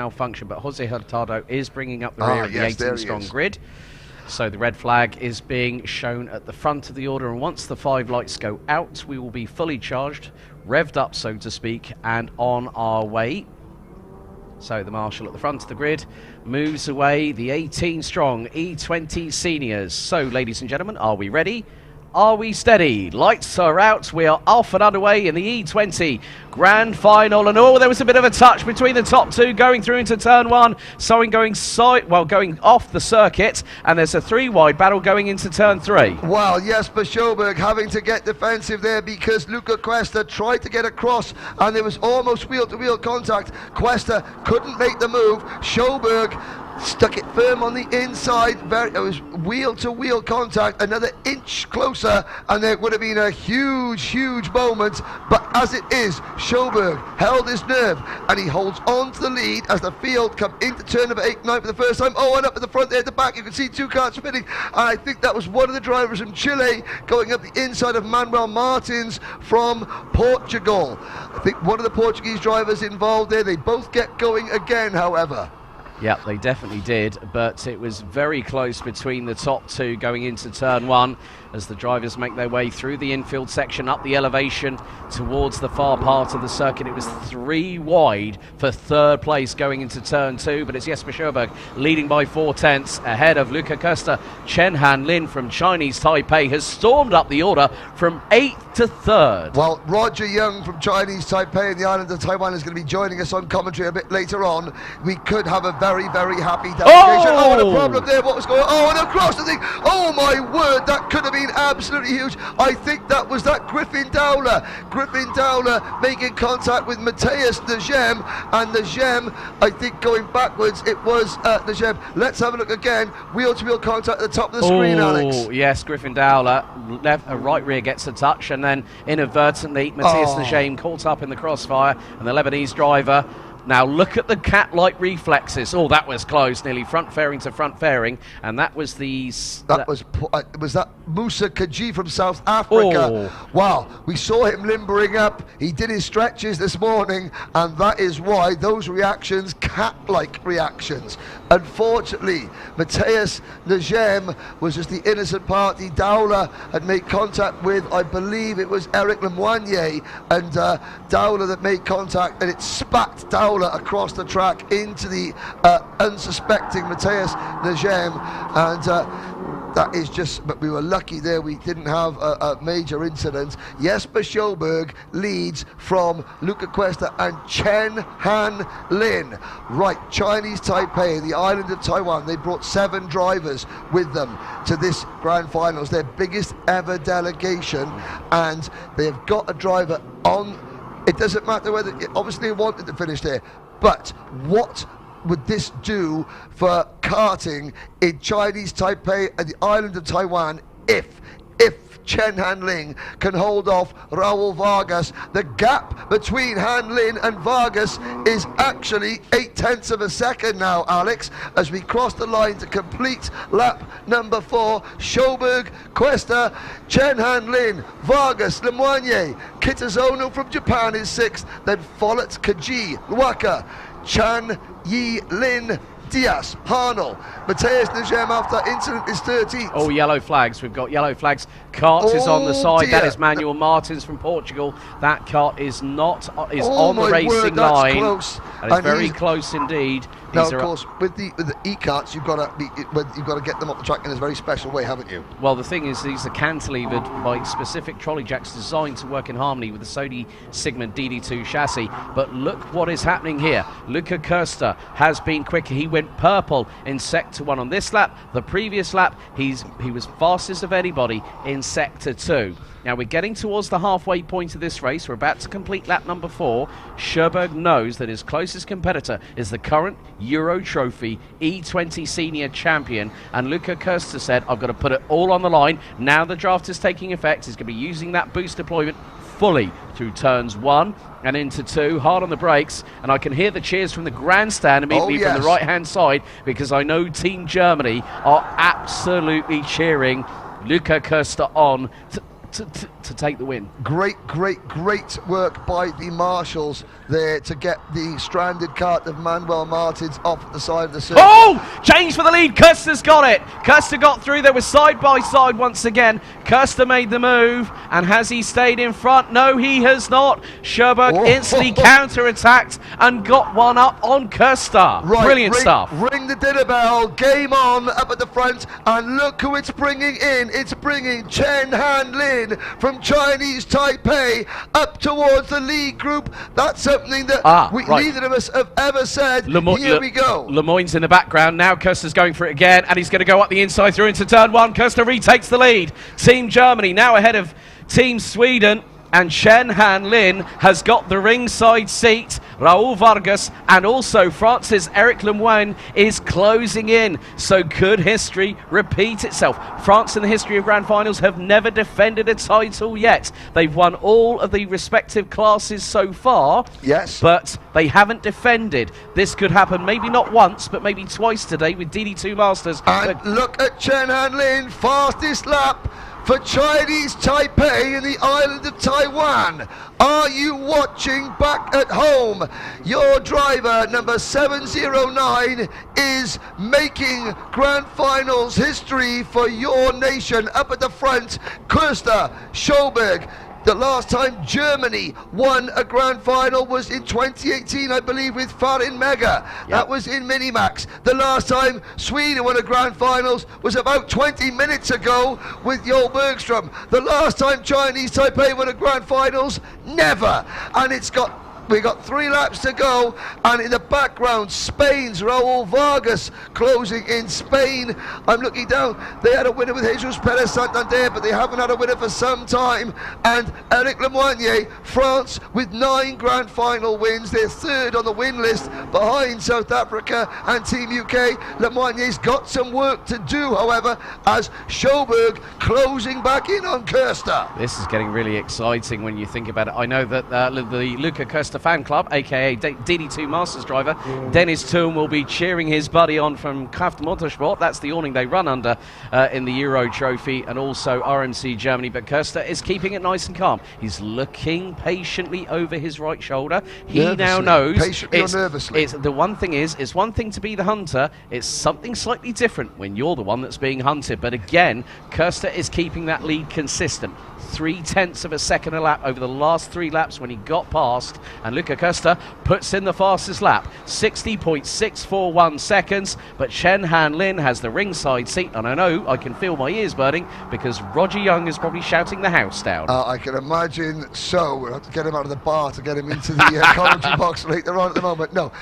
malfunction, but Jose Hurtado is bringing up the rear of the 18-strong grid. So the red flag is being shown at the front of the order, and once the 5 lights go out, we will be fully charged, revved up, so to speak, and on our way. So the marshal at the front of the grid moves away the 18-strong E20 seniors. So, ladies and gentlemen, are we ready? Are we steady? Lights are out. We are off and underway in the E20 Grand Final. And there was a bit of a touch between the top two going through into turn one. Someone going going off the circuit. And there's a 3-wide battle going into turn 3. Well, Jesper Sjoberg having to get defensive there because Luca Cuesta tried to get across and there was almost wheel-to-wheel contact. Cuesta couldn't make the move. Sjoberg stuck it firm on the inside. It was wheel-to-wheel contact, another inch closer, and there would have been a huge moment. But as it is, Sjoberg held his nerve, and he holds on to the lead as the field come into turn number 8, 9 for the first time. Oh, and up at the front there at the back, you can see 2 cars spinning, and I think that was one of the drivers from Chile going up the inside of Manuel Martins from Portugal. I think one of the Portuguese drivers involved there. They both get going again, however. Yeah, they definitely did, but it was very close between the top two going into turn 1 as the drivers make their way through the infield section, up the elevation towards the far part of the circuit. It was 3 wide for 3rd place going into turn 2, but it's Jesper Sjoberg leading by 4/10 ahead of Luca Cuesta. Chen Han Lin from Chinese Taipei has stormed up the order from 8th to 3rd. Well, Roger Young from Chinese Taipei in the island of Taiwan is going to be joining us on commentary a bit later on. We could have a very happy delegation. Oh, and a problem there. What was going on? Oh, and across the thing. Oh, my word. That could have been absolutely huge. I think that was Griffin Dowler. Griffin Dowler making contact with Matthias Negem, and Negem, I think, going backwards. It was Negem. Let's have a look again. Wheel-to-wheel contact at the top of the screen, Alex. Oh, yes, Griffin Dowler. Right rear gets a touch, and then inadvertently, Matthias Negem caught up in the crossfire, and the Lebanese driver. Now look at the cat-like reflexes. Oh, that was close, nearly front fairing to front fairing, and that was was that Musa Kaji from South Africa. Oh. Wow, we saw him limbering up. He did his stretches this morning, and that is why those reactions, cat-like reactions. Unfortunately, Matthias Negem was just the innocent party. Dowler had made contact with, I believe it was Eric Lemoynier, and Dowler that made contact, and it spat Dowler across the track into the unsuspecting Matthias Negem, and that is just, but we were lucky there we didn't have a major incident. Jesper Sjoberg leads from Luca Cuesta and Chen Han Lin. Right, Chinese Taipei, the island of Taiwan, they brought 7 drivers with them to this Grand Finals, their biggest ever delegation, and they've got a driver on. It doesn't matter whether, obviously they wanted to finish there, but what would this do for karting in Chinese Taipei and the island of Taiwan if Chen Han Lin can hold off Raul Vargas? The gap between Han Lin and Vargas is actually 0.8 of a second now, Alex, as we cross the line to complete lap number 4. Sjoberg, Cuesta, Chen Han Lin, Vargas, Lemoynier, Kitazono from Japan is 6th, then Follett, Kaji, Waka, Chan Yi Lin, Diaz, Harnell, Matthias Negem after that incident is 13th. Oh, yellow flags. We've got yellow flags. Cart is on the side. Dear. That is Manuel Martins from Portugal. That cart is on the racing line. Close. And it's very close indeed. Now, of course, with the e-carts, you've got to get them up the track in a very special way, haven't you? Well, the thing is, these are cantilevered by specific trolley jacks designed to work in harmony with the Sodi Sigmund DD2 chassis. But look what is happening here. Luca Cuesta has been quicker. He went purple in Sector 1 on this lap. The previous lap, he was fastest of anybody in Sector 2. Now we're getting towards the halfway point of this race. We're about to complete lap number 4. Sjoberg knows that his closest competitor is the current Euro Trophy E20 Senior Champion, and Luca Cuesta said, I've got to put it all on the line. Now the draft is taking effect. He's going to be using that boost deployment fully through turns 1 and into 2, hard on the brakes, and I can hear the cheers from the grandstand immediately from the right-hand side, because I know Team Germany are absolutely cheering Luca Cuesta on to take the win. Great work by the marshals there to get the stranded cart of Manuel Martins off the side of the circuit. Oh! Change for the lead. Kirster's got it. Kirster got through. They were side by side once again. Kirster made the move, and has he stayed in front? No, he has not. Sjoberg instantly counter-attacked and got one up on Kirster. Right, Brilliant stuff. Ring the dinner bell. Game on up at the front, and look who it's bringing in. It's bringing Chen Han Lin from Chinese Taipei up towards the lead group. That's something that neither of us have ever said. Here we go. Lemoyne's in the background now. Kirster's going for it again, and he's going to go up the inside through into turn one. Kirster retakes the lead. Team Germany now ahead of Team Sweden, and Chen Han Lin has got the ringside seat. Raul Vargas and also France's Eric Lemoyne is closing in. So could history repeat itself? France in the history of Grand Finals have never defended a title yet. They've won all of the respective classes so far. Yes. But they haven't defended. This could happen maybe not once, but maybe twice today with DD2 Masters. And look at Chen Han Lin, fastest lap for Chinese Taipei in the island of Taiwan. Are you watching back at home? Your driver, number 709, is making Grand Finals history for your nation. Up at the front, Kirster, Sjoberg. The last time Germany won a Grand Final was in 2018, I believe, with Farin Mega. Yep. That was in Minimax. The last time Sweden won a Grand Finals was about 20 minutes ago with Jo Bergström. The last time Chinese Taipei won a Grand Finals, never. And we got 3 laps to go, and in the background, Spain's Raul Vargas closing in Spain. I'm looking down. They had a winner with Jesus Perez Santander, but they haven't had a winner for some time. And Eric Lemoyne, France, with 9 Grand Final wins. They're third on the win list behind South Africa and Team UK. Lemoyne's got some work to do, however, as Sjoberg closing back in on Kirster. This is getting really exciting when you think about it. I know that the Luca Kirster fan club, aka DD2 Masters driver Dennis Thun, will be cheering his buddy on from Kraft Motorsport. That's the awning they run under in the Euro Trophy, and also RMC Germany. But Kirster is keeping it nice and calm. He's looking patiently over his right shoulder. He nervously. Now knows patiently or nervously. The one thing is, it's one thing to be the hunter. It's something slightly different when you're the one that's being hunted. But again, Kirster is keeping that lead consistent. 0.3 of a second a lap over the last 3 laps when he got past, and Luca Kirster puts in the fastest lap, 60.641 seconds. But Chen Han Lin has the ringside seat, and I know I can feel my ears burning because Roger Young is probably shouting the house down. I can imagine so. We'll have to get him out of the bar to get him into the commentary box later on at the moment. No,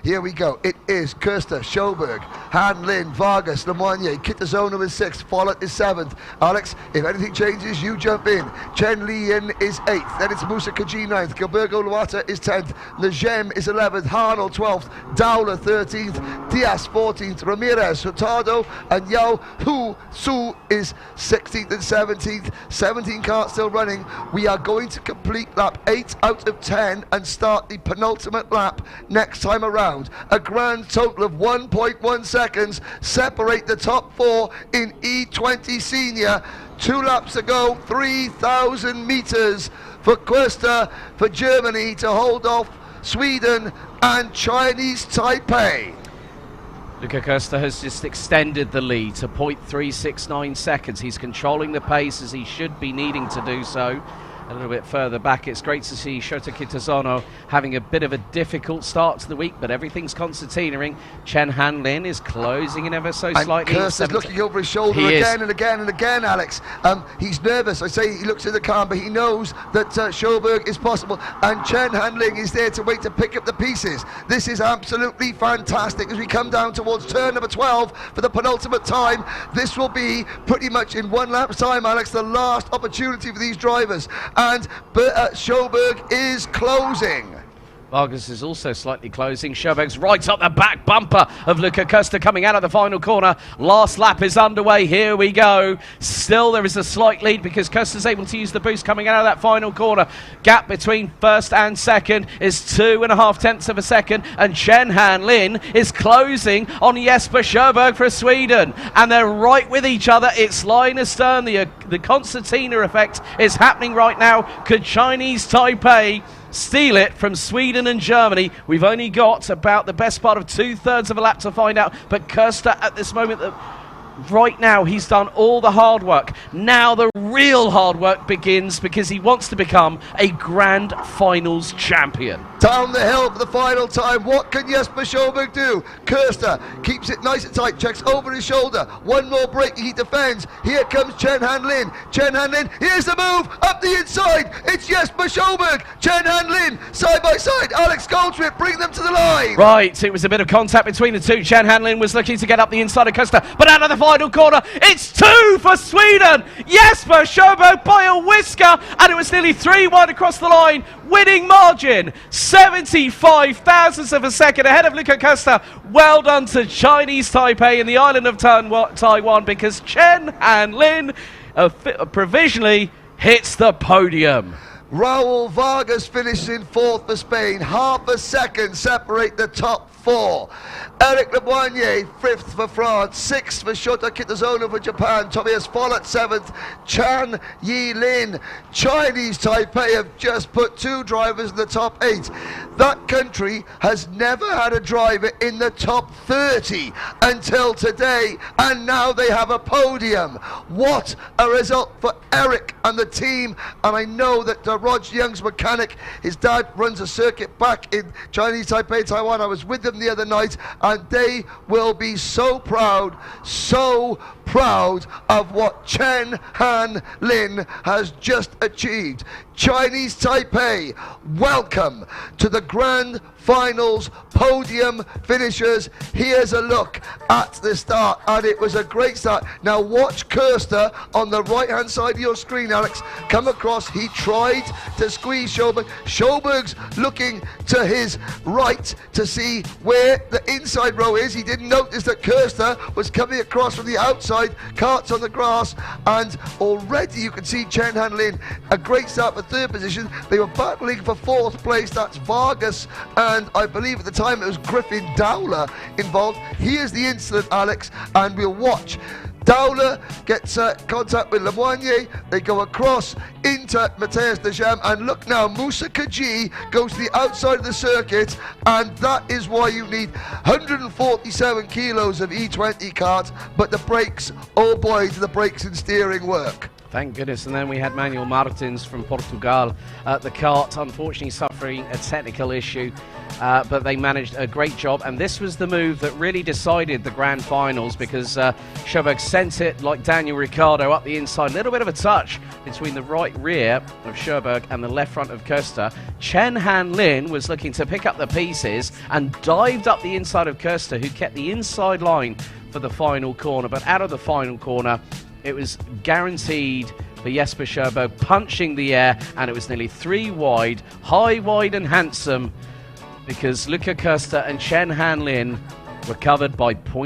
here we go. It is Kirster, Sjoberg, Han Lin, Vargas, Lemoyne, Kitazona is 6th, Follett is 7th. Alex, if anything changes, you jump in. Chen Lian is 8th, then it's Musa Kaji 9th, Gilberto Luata is 10th, Najem is 11th, Harnell 12th, Dowler 13th, Diaz 14th, Ramirez, Hurtado and Yao Hu Su is 16th and 17th. 17 cars still running. We are going to complete lap 8 out of 10 and start the penultimate lap next time around. A grand total of 1.1 seconds separate the top 4 in E20 Senior. 2 laps to go, 3,000 meters for Kirster, for Germany to hold off Sweden and Chinese Taipei. Luca Kirster has just extended the lead to 0.369 seconds. He's controlling the pace as he should be needing to do so. A little bit further back, it's great to see Shota Kitazano having a bit of a difficult start to the week, but everything's concertinaing. Chen Han Lin is closing in ever so slightly. And Kirster's looking over his shoulder again and again and again, Alex. He's nervous. I say he looks in the car, but he knows that Sjoberg is possible, and Chen Han Lin is there to wait to pick up the pieces. This is absolutely fantastic as we come down towards turn number 12 for the penultimate time. This will be pretty much in 1 lap's time, Alex, the last opportunity for these drivers. And Sjoberg is closing. Vargas is also slightly closing. Sjöberg's right up the back bumper of Luca Köster coming out of the final corner. Last lap is underway. Here we go. Still there is a slight lead because Köster's able to use the boost coming out of that final corner. Gap between first and second is 2.5 tenths of a second, and Chen Han Lin is closing on Jesper Sjöberg for Sweden, and they're right with each other. It's line astern. The concertina effect is happening right now. Could Chinese Taipei steal it from Sweden and Germany? We've only got about the best part of 2/3 of a lap to find out, but Köster at this moment, right now, he's done all the hard work. Now the real hard work begins because he wants to become a Grand Finals champion. Down the hill for the final time. What can Jesper Sjöberg do? Köster keeps it nice and tight, checks over his shoulder. One more break, he defends. Here comes Chen Han Lin. Chen Han Lin, here's the move, up the inside. It's Jesper Sjöberg. Chen Han Lin, side by side. Alex Goldschmidt, bring them to the line. Right, it was a bit of contact between the two. Chen Han Lin was looking to get up the inside of Köster, but out of the final corner, it's 2 for Sweden. Jesper Sjöberg by a whisker, and it was nearly 3 wide across the line. Winning margin, 75 thousandths of a second ahead of Luca Köster. Well done to Chinese Taipei in the island of Taiwan, because Chen Han Lin provisionally hits the podium. Raul Vargas finished in 4th for Spain. Half a second separate the top 4. Eric Leboignier, 5th for France. 6th for Shota Kitazono for Japan. Tobias Follett, 7th. Chan Yi Lin. Chinese Taipei have just put 2 drivers in the top 8. That country has never had a driver in the top 30 until today, and now they have a podium. What a result for Eric and the team. And I know that Rog Young's mechanic, his dad runs a circuit back in Chinese Taipei, Taiwan. I was with them the other night, and they will be so proud of what Chen Han Lin has just achieved. Chinese Taipei, welcome to the Grand Finals podium finishers. Here's a look at the start, and it was a great start. Now watch Köster on the right hand side of your screen, Alex, come across. He tried to squeeze Sjöberg. Sjöberg's looking to his right to see where the inside row is. He didn't notice that Köster was coming across from the outside. Karts on the grass, and already you can see Chen Han Lin, a great start for 3rd position. They were battling for 4th place. That's Vargas, and I believe at the time it was Griffin Dowler involved. Here's the incident, Alex, and we'll watch. Dowler gets contact with Leboignier. They go across into Matthias Dejam, and look now, Musa Kaji goes to the outside of the circuit, and that is why you need 147 kilos of E20 kart, but the brakes, oh boy, do the brakes and steering work. Thank goodness. And then we had Manuel Martins from Portugal at the kart, unfortunately suffering a technical issue, but they managed a great job. And this was the move that really decided the Grand Finals, because Sjöberg sent it like Daniel Ricciardo up the inside. A little bit of a touch between the right rear of Sjöberg and the left front of Köster. Chen Han Lin was looking to pick up the pieces and dived up the inside of Köster, who kept the inside line for the final corner. But out of the final corner, it was guaranteed for Jesper Sjöberg, punching the air, and it was nearly 3 wide, high, wide and handsome, because Luca Köster and Chen Han Lin were covered by